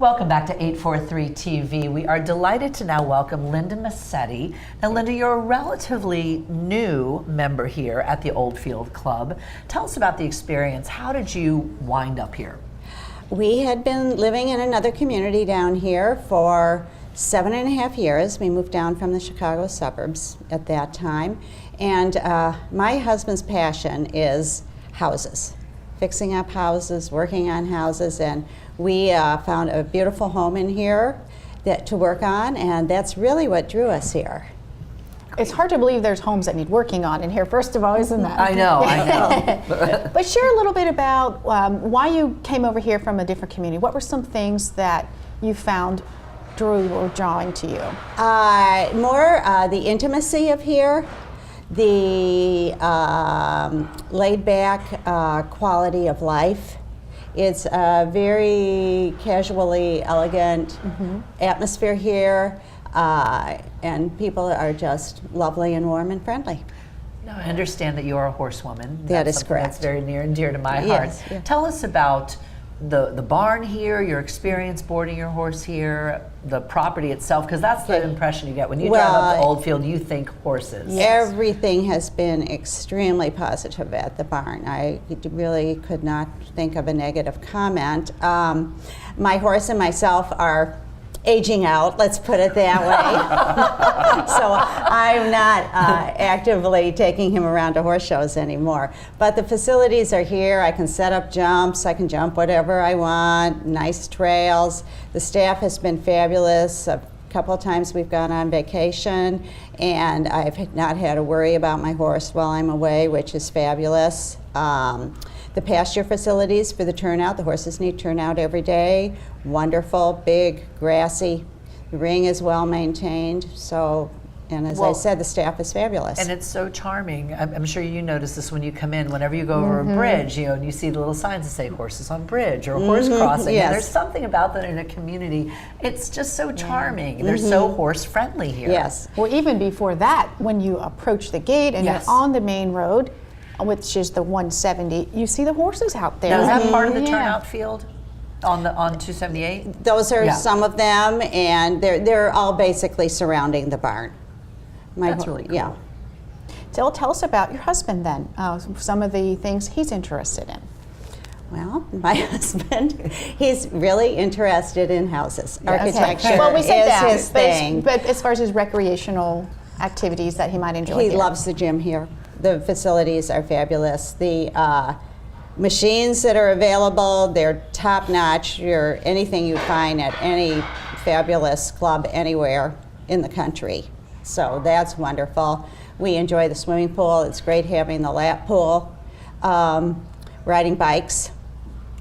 Welcome back to 843 TV. We are delighted to now welcome Linda Mascetti. Now, Linda, you're a relatively new member here at the Oldfield Club. Tell us about the experience. How did you wind up here? We had been living in another community down here for 7.5 years. We moved down from the Chicago suburbs at that time. And my husband's passion is houses, fixing up houses, working on houses, and we found a beautiful home in here to work on, and that's really what drew us here. It's hard to believe there's homes that need working on in here, first of all, isn't that? I know. But share a little bit about why you came over here from a different community. What were some things that you found drew or drawing to you? More the intimacy of here, the laid-back quality of life. It's a very casually elegant atmosphere here, and people are just lovely and warm and friendly. Now, I understand that you're a horsewoman. That is correct. That's very near and dear to my heart. Yes, yeah. Tell us about the barn here, your experience boarding your horse here, the property itself, because that's the impression you get. When you drive up to Oldfield, you think horses. Yes. Everything has been extremely positive at the barn. I really could not think of a negative comment. My horse and myself are aging out, let's put it that way. So I'm not actively taking him around to horse shows anymore. But the facilities are here. I can set up jumps. I can jump whatever I want. Nice trails. The staff has been fabulous. A couple of times we've gone on vacation, and I've not had to worry about my horse while I'm away, which is fabulous. The pasture facilities for the turnout, the horses need turnout every day. Wonderful, big, grassy. The ring is well maintained. So, and as I said, the staff is fabulous. And it's so charming. I'm sure you notice this when you come in. Whenever you go over a bridge, you know, and you see the little signs that say horses on bridge or horse crossing. Yes. And there's something about that in a community. It's just so charming. They're so horse friendly here. Yes. Well, even before that, when you approach the gate and you're on the main road, which is the 170, you see the horses out there. Now, is that part of the turnout field on 278? Those are some of them, and they're all basically surrounding the barn. That's really cool. Yeah. So tell us about your husband then, some of the things he's interested in. Well, my husband, he's really interested in houses. Architecture Well, we said that, his thing. But as far as his recreational activities that he might enjoy He here. loves the gym here. The facilities are fabulous. The machines that are available, they're top-notch. Anything you find at any fabulous club anywhere in the country. So that's wonderful. We enjoy the swimming pool. It's great having the lap pool. Riding bikes.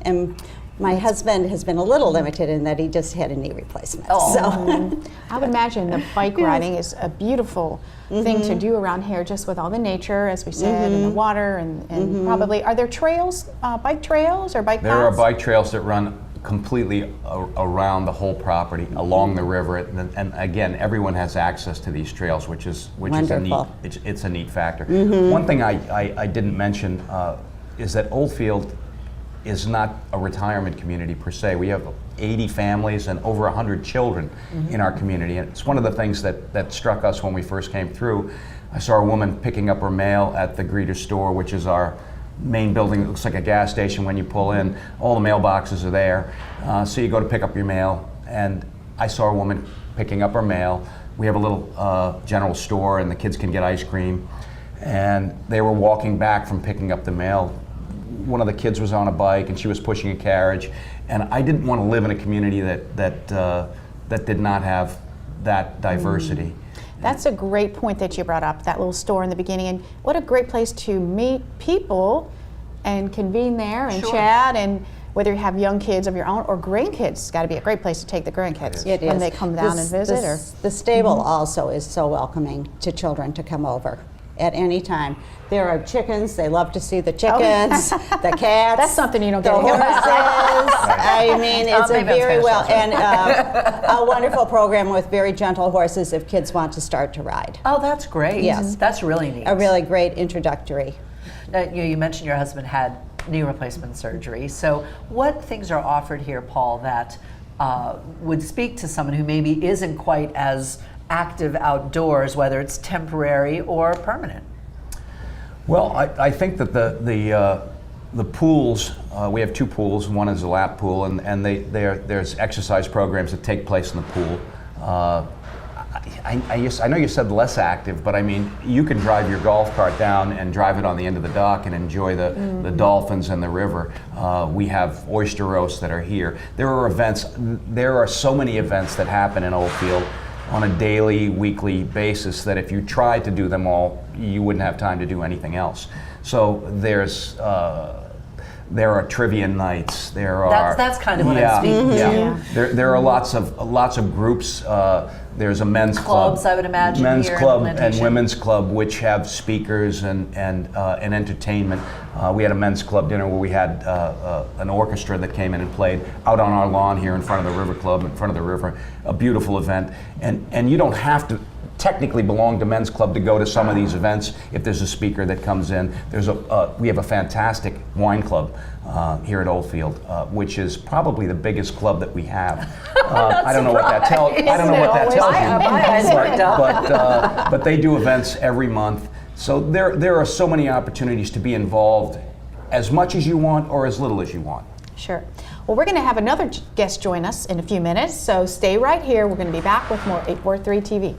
And my husband has been a little limited in that he just had a knee replacement. So. I would imagine the bike riding is a beautiful thing to do around here, just with all the nature, as we said, and the water, and probably, are there trails, bike trails or bike paths? There are bike trails that run completely around the whole property, along the river, and again, everyone has access to these trails, which is a neat, it's a neat factor. One thing I didn't mention is that Oldfield is not a retirement community per se. We have 80 families and over 100 children in our community. And it's one of the things that struck us when we first came through. I saw a woman picking up her mail at the greeter store, which is our main building. It looks like a gas station when you pull in. All the mailboxes are there. So you go to pick up your mail, and I saw a woman picking up her mail. We have a little general store, and the kids can get ice cream. And they were walking back from picking up the mail. One of the kids was on a bike and she was pushing a carriage, and I didn't want to live in a community that did not have that diversity. That's a great point that you brought up, that little store in the beginning, and what a great place to meet people and convene there and chat, and whether you have young kids of your own or grandkids, it's got to be a great place to take the grandkids when they come down and visit. The stable also is so welcoming to children to come over at any time. There are chickens. They love to see the chickens, the cats. That's something you don't the get here. horses. I mean, it's a very a wonderful program with very gentle horses if kids want to start to ride. Oh, that's great. Yes. That's really neat. A really great introductory. Now, you mentioned your husband had knee replacement surgery. So what things are offered here, Paul, that would speak to someone who maybe isn't quite as active outdoors, whether it's temporary or permanent? Well, I think that the pools, we have 2 pools. One is a lap pool, and there's exercise programs that take place in the pool. I know you said less active, but I mean, you can drive your golf cart down and drive it on the end of the dock and enjoy the dolphins and the river. We have oyster roasts that are here. There are events, there are so many events that happen in Oldfield on a daily, weekly basis that if you tried to do them all, you wouldn't have time to do anything else. So there are trivia nights. There are that's kind of what I'm speaking to. Yeah. There are lots of groups. There's a men's club. Clubs, I would imagine, men's here in club the and plantation. women's club, which have speakers and entertainment. We had a men's club dinner where we had an orchestra that came in and played out on our lawn here in front of the River Club, in front of the river. A beautiful event, and you don't have to technically belong to men's club to go to some of these events. If there's a speaker that comes in, we have a fantastic wine club here at Oldfield, which is probably the biggest club that we have. I don't know what that tells. I don't know what that tells you. My eyes worked up. But they do events every month. So there are so many opportunities to be involved, as much as you want or as little as you want. Sure. Well, we're going to have another guest join us in a few minutes, so stay right here. We're going to be back with more 843 TV.